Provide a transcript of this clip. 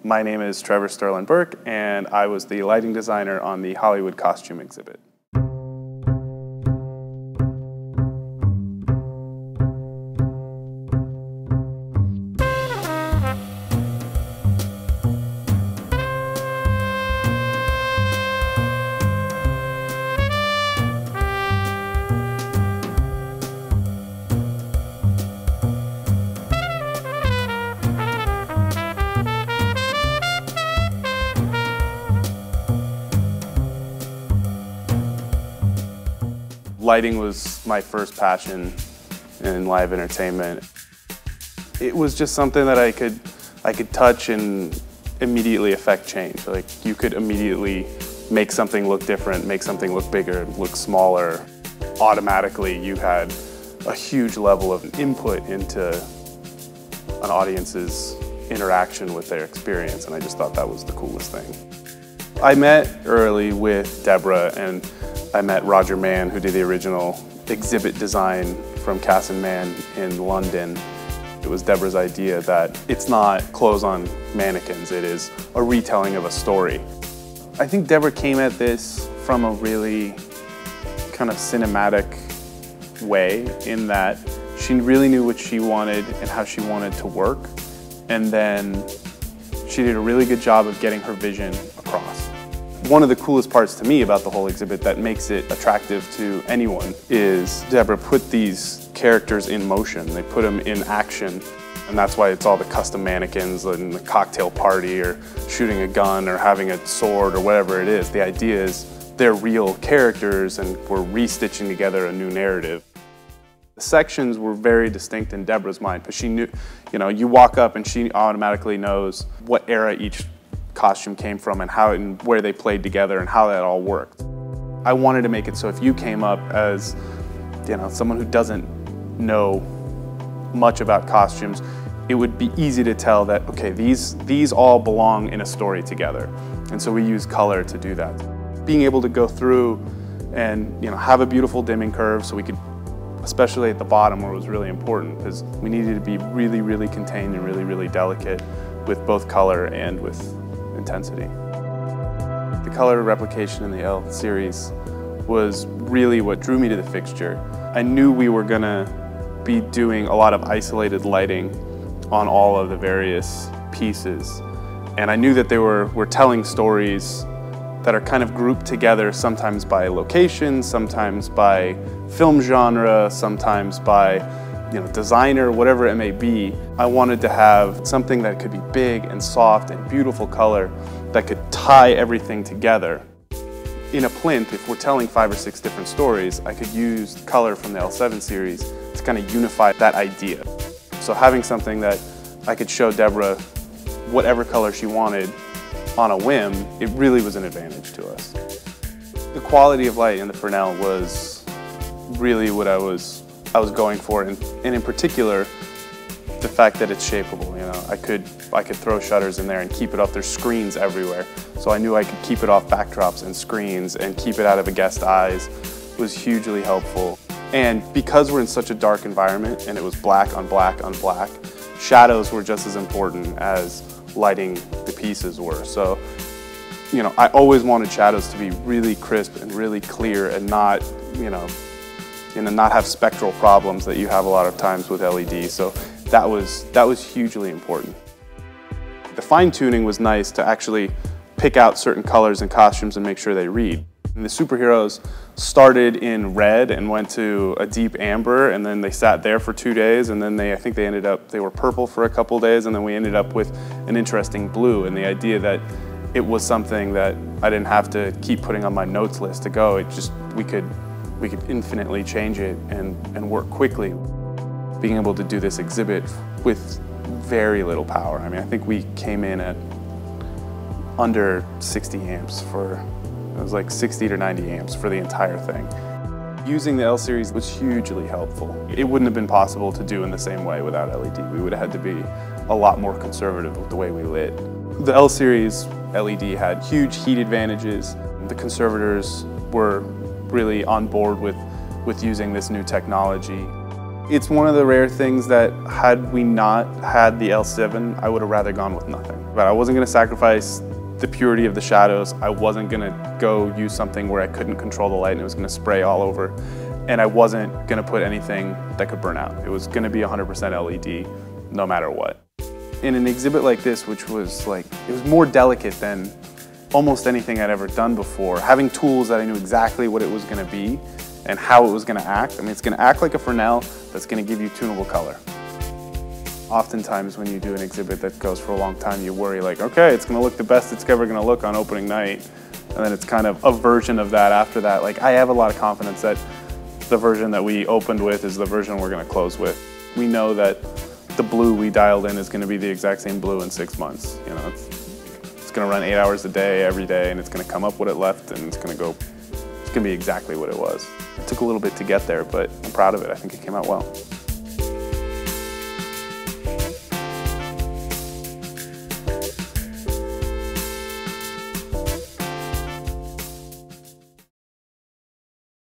My name is Trevor Burk, and I was the lighting designer on the Hollywood costume exhibit. Lighting was my first passion in live entertainment. It was just something that I could touch and immediately affect change. Like, you could immediately make something look different, make something look bigger, look smaller. Automatically, you had a huge level of input into an audience's interaction with their experience, and I just thought that was the coolest thing. I met early with Deborah, and I met Roger Mann, who did the original exhibit design from Cass & Mann in London. It was Deborah's idea that it's not clothes on mannequins, it is a retelling of a story. I think Deborah came at this from a really kind of cinematic way, in that she really knew what she wanted and how she wanted to work, and then she did a really good job of getting her vision across. One of the coolest parts to me about the whole exhibit that makes it attractive to anyone is Deborah put these characters in motion. They put them in action, and that's why it's all the custom mannequins and the cocktail party or shooting a gun or having a sword or whatever it is. The idea is they're real characters and we're restitching together a new narrative. The sections were very distinct in Deborah's mind, because she knew, you walk up and she automatically knows what era each costume came from and how and where they played together and how that all worked. I wanted to make it so if you came up as, someone who doesn't know much about costumes, it would be easy to tell that, okay, these all belong in a story together. And so we use color to do that. Being able to go through and have a beautiful dimming curve, so we could, especially at the bottom where it was really important, because we needed to be really, really contained and really, really delicate with both color and with intensity. The color replication in the L-Series was really what drew me to the fixture. I knew we were gonna be doing a lot of isolated lighting on all of the various pieces, and I knew that they were telling stories that are kind of grouped together, sometimes by location, sometimes by film genre, sometimes by designer, whatever it may be. I wanted to have something that could be big and soft and beautiful color that could tie everything together. In a plinth, if we're telling 5 or 6 different stories, I could use color from the L7 series to kind of unify that idea. So having something that I could show Deborah whatever color she wanted on a whim, it really was an advantage to us. The quality of light in the Fresnel was really what I was going for, and in particular, the fact that it's shapeable. I could throw shutters in there and keep it off. There's screens everywhere, so I knew I could keep it off backdrops and screens and keep it out of a guest's eyes. It was hugely helpful. And because we're in such a dark environment and it was black on black on black, shadows were just as important as lighting the pieces were. So, I always wanted shadows to be really crisp and really clear, and not, not have spectral problems that you have a lot of times with LED. So that was hugely important. The fine tuning was nice to actually pick out certain colors and costumes and make sure they read. And the superheroes started in red and went to a deep amber, and then they sat there for 2 days, and then I think they were purple for a couple days, and then we ended up with an interesting blue. And the idea that it was something that I didn't have to keep putting on my notes list to go. We could infinitely change it and work quickly. Being able to do this exhibit with very little power. I think we came in at under 60 amps it was like 60 to 90 amps for the entire thing. Using the L-Series was hugely helpful. It wouldn't have been possible to do in the same way without LED. We would have had to be a lot more conservative with the way we lit. The L-Series LED had huge heat advantages. The conservators were really on board with using this new technology. It's one of the rare things that had we not had the L7, I would have rather gone with nothing. But I wasn't going to sacrifice the purity of the shadows. I wasn't going to go use something where I couldn't control the light and it was going to spray all over. And I wasn't going to put anything that could burn out. It was going to be 100% LED no matter what. In an exhibit like this, which was like, it was more delicate than almost anything I'd ever done before, having tools that I knew exactly what it was going to be and how it was going to act. I mean, it's going to act like a Fresnel that's going to give you tunable color. Oftentimes when you do an exhibit that goes for a long time, you worry like, okay, it's going to look the best it's ever going to look on opening night. And then it's kind of a version of that after that. Like, I have a lot of confidence that the version that we opened with is the version we're going to close with. We know that the blue we dialed in is going to be the exact same blue in 6 months. You know, it's going to run 8 hours a day, every day, and it's going to come up what it left, and it's going to be exactly what it was. It took a little bit to get there, but I'm proud of it. I think it came out well.